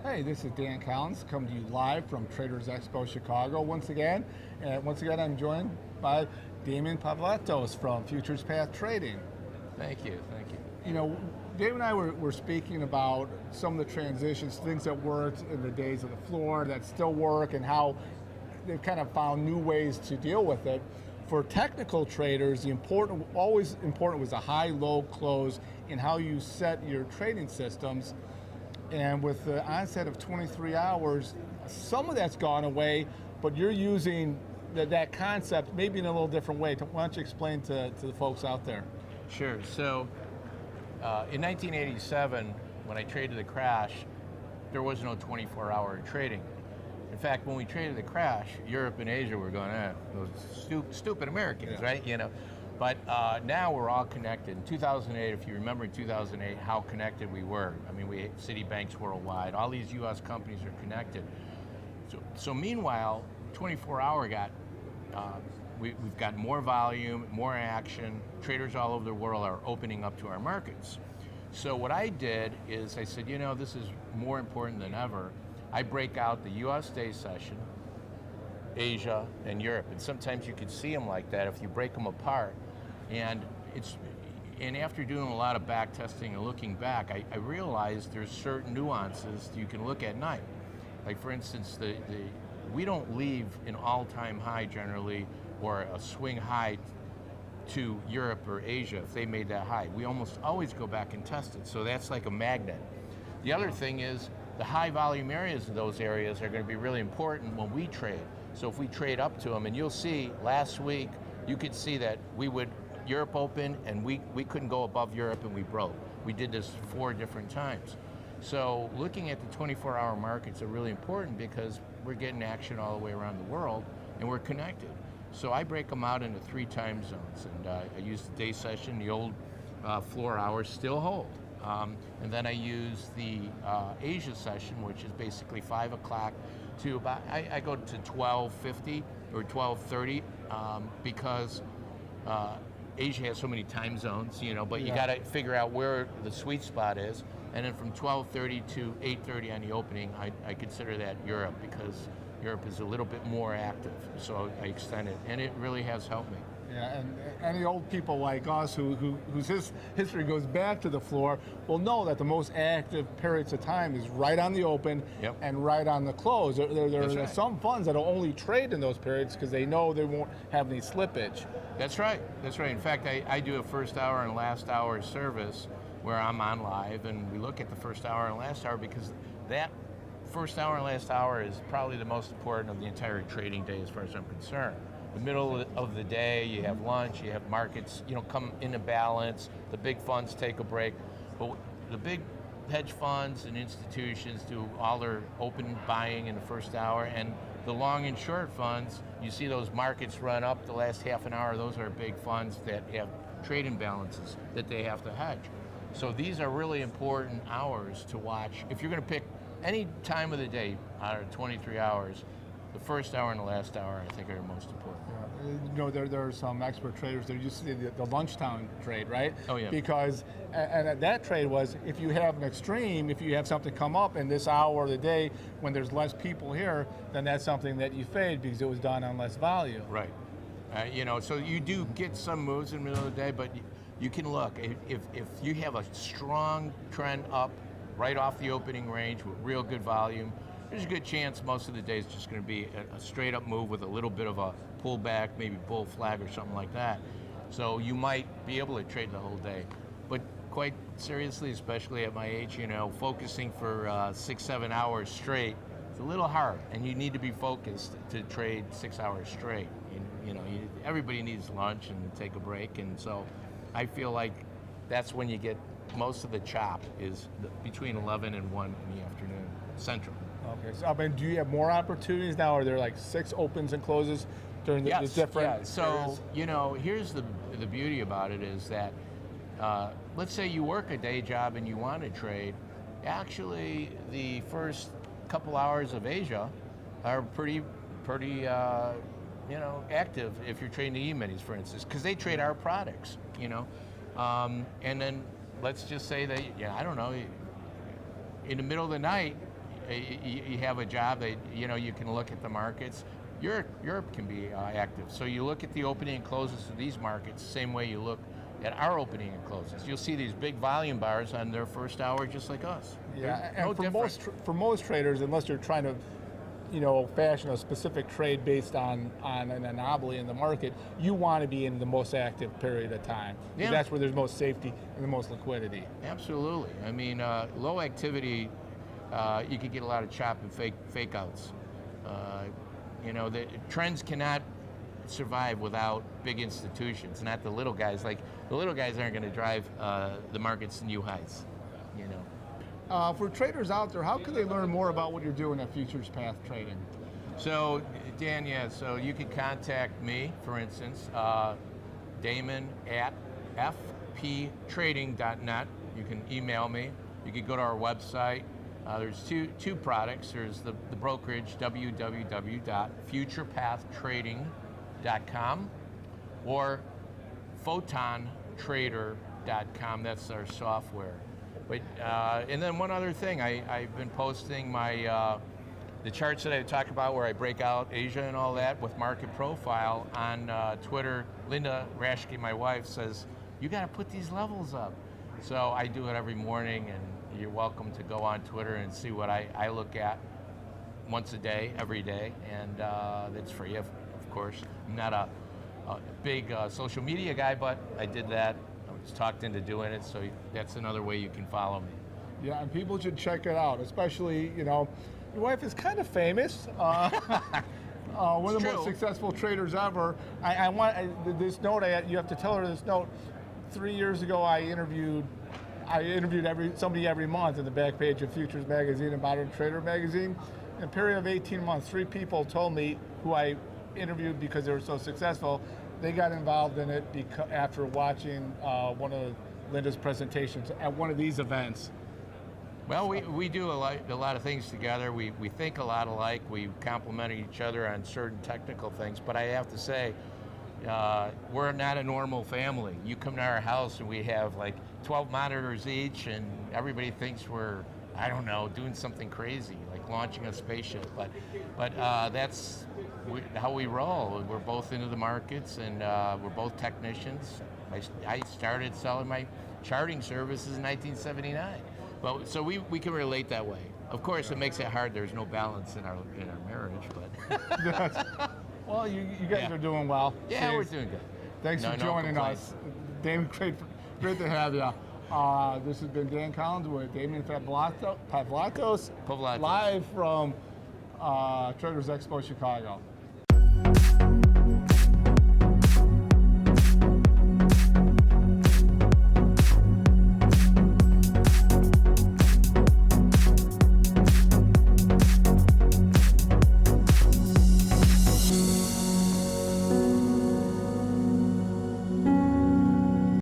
Hey, this is Dan Collins coming to you live from Traders Expo Chicago once again. And once again, I'm joined by Damian Pavletos from Futures Path Trading. Thank you, thank you. You know, Dave and I were speaking about some of the transitions, things that worked in the days of the floor that still work, and how they've kind of found new ways to deal with it. For technical traders, always important was a high-low close in how you set your trading systems. And with the onset of 23 hours, some of that's gone away, but you're using that concept maybe in a little different way. Why don't you explain to the folks out there? Sure. So in 1987, when I traded the crash, there was no 24-hour trading. In fact, when we traded the crash, Europe and Asia were going, those stupid Americans, yeah. right? You know. But now we're all connected. In 2008, if you remember in 2008, how connected we were. I mean, we had Citibanks worldwide. All these U.S. companies are connected. So meanwhile, 24-hour we've got more volume, more action. Traders all over the world are opening up to our markets. So what I did is I said, you know, this is more important than ever. I break out the U.S. day session, Asia, and Europe. And sometimes you can see them like that if you break them apart. And after doing a lot of back testing and looking back, I realized there's certain nuances you can look at night. Like for instance, we don't leave an all-time high generally or a swing high to Europe or Asia if they made that high. We almost always go back and test it. So that's like a magnet. The other thing is the high volume areas of those areas are going to be really important when we trade. So if we trade up to them, and you'll see last week, you could see that Europe opened and we couldn't go above Europe and we broke. We did this 4 different times. So looking at the 24-hour markets are really important because we're getting action all the way around the world and we're connected. So I break them out into 3 time zones, and I use the day session, the old floor hours still hold. And then I use the Asia session, which is basically 5 o'clock to about, I go to 12:50 or 12:30 because Asia has so many time zones, you know, but you got to figure out where the sweet spot is. And then from 12:30 to 8:30 on the opening, I consider that Europe because Europe is a little bit more active. So I extend it, and it really has helped me. Yeah, and any old people like us whose history goes back to the floor will know that the most active periods of time is right on the open and right on the close. There are some funds that will only trade in those periods because they know they won't have any slippage. That's right. That's right. In fact, I do a first hour and last hour service where I'm on live, and we look at the first hour and last hour because that first hour and last hour is probably the most important of the entire trading day as far as I'm concerned. The middle of the day, you have lunch, you have markets, you know, come into balance, the big funds take a break, but the big hedge funds and institutions do all their open buying in the first hour, and the long and short funds, you see those markets run up the last half an hour, those are big funds that have trade imbalances that they have to hedge. So these are really important hours to watch. If you're going to pick any time of the day out of 23 hours, the first hour and the last hour, I think, are the most important. Yeah. You know, there are some expert traders that used to see the lunchtime trade, right? Oh, yeah. Because, and that trade was, if you have an extreme, if you have something come up in this hour of the day when there's less people here, then that's something that you fade because it was done on less volume. Right. You know, so you do get some moves in the middle of the day, but you can look. If you have a strong trend up right off the opening range with real good volume, there's a good chance most of the day is just going to be a straight up move with a little bit of a pullback, maybe bull flag or something like that. So you might be able to trade the whole day. But quite seriously, especially at my age, you know, focusing for 6-7 hours straight, it's a little hard, and you need to be focused to trade 6 hours straight. Everybody needs lunch and take a break, and so I feel like that's when you get most of the chop is between 11 and 1 in the afternoon, Central. Okay, so I mean, do you have more opportunities now? Are there like 6 opens and closes during the different? Yeah. So you know, here's the beauty about it is that let's say you work a day job and you want to trade. Actually, the first couple hours of Asia are pretty active if you're trading the E-minis, for instance, because they trade our products. You know, and then let's just say that I don't know, in the middle of the night, you have a job that you can look at the markets. Europe can be active. So you look at the opening and closes of these markets, same way you look at our opening and closes. You'll see these big volume bars on their first hour, just like us. Yeah, They're and no for most traders, unless you're trying to, fashion a specific trade based on an anomaly in the market, you want to be in the most active period of time. Yeah. That's where there's most safety and the most liquidity. Absolutely. I mean, low activity, you could get a lot of chop and fake outs. The trends cannot survive without big institutions, not the little guys. Like the little guys aren't going to drive the markets to new heights. For traders out there, how can they learn more about what you're doing at Futures Path Trading? So Dan, so you can contact me, for instance, Damon at fptrading.net. You can email me. You can go to our website. There's two products. There's the brokerage, www.futurepahtrading.com, or photontrader.com. That's our software. But and then one other thing, I've been posting my the charts that I talk about where I break out Asia and all that with market profile on Twitter. Linda Rashke, my wife, says you got to put these levels up. So I do it every morning, and you're welcome to go on Twitter and see what I look at once a day, every day, and it's free, of course. I'm not a big social media guy, but I did that. I was talked into doing it, so that's another way you can follow me. Yeah, and people should check it out, especially, your wife is kind of famous. One of the most successful traders ever. I want this note. You have to tell her this note. 3 years ago, I interviewed somebody every month in the back page of Futures Magazine and Modern Trader Magazine. In a period of 18 months, 3 people told me, who I interviewed because they were so successful, they got involved in it after watching one of Linda's presentations at one of these events. Well, we do a lot of things together. We think a lot alike. We complement each other on certain technical things. But I have to say, we're not a normal family. You come to our house and we have like 12 monitors each, and everybody thinks we're, I don't know, doing something crazy, like launching a spaceship. But that's how we roll. We're both into the markets, and we're both technicians. I started selling my charting services in 1979. Well, so we can relate that way. Of course, it makes it hard. There's no balance in our marriage, but. Well, you guys are doing well. Yeah, we're doing good. Thanks for joining us. Damon, great to have you. This has been Dan Collins with Damon Pavlatos, live from Traders Expo Chicago.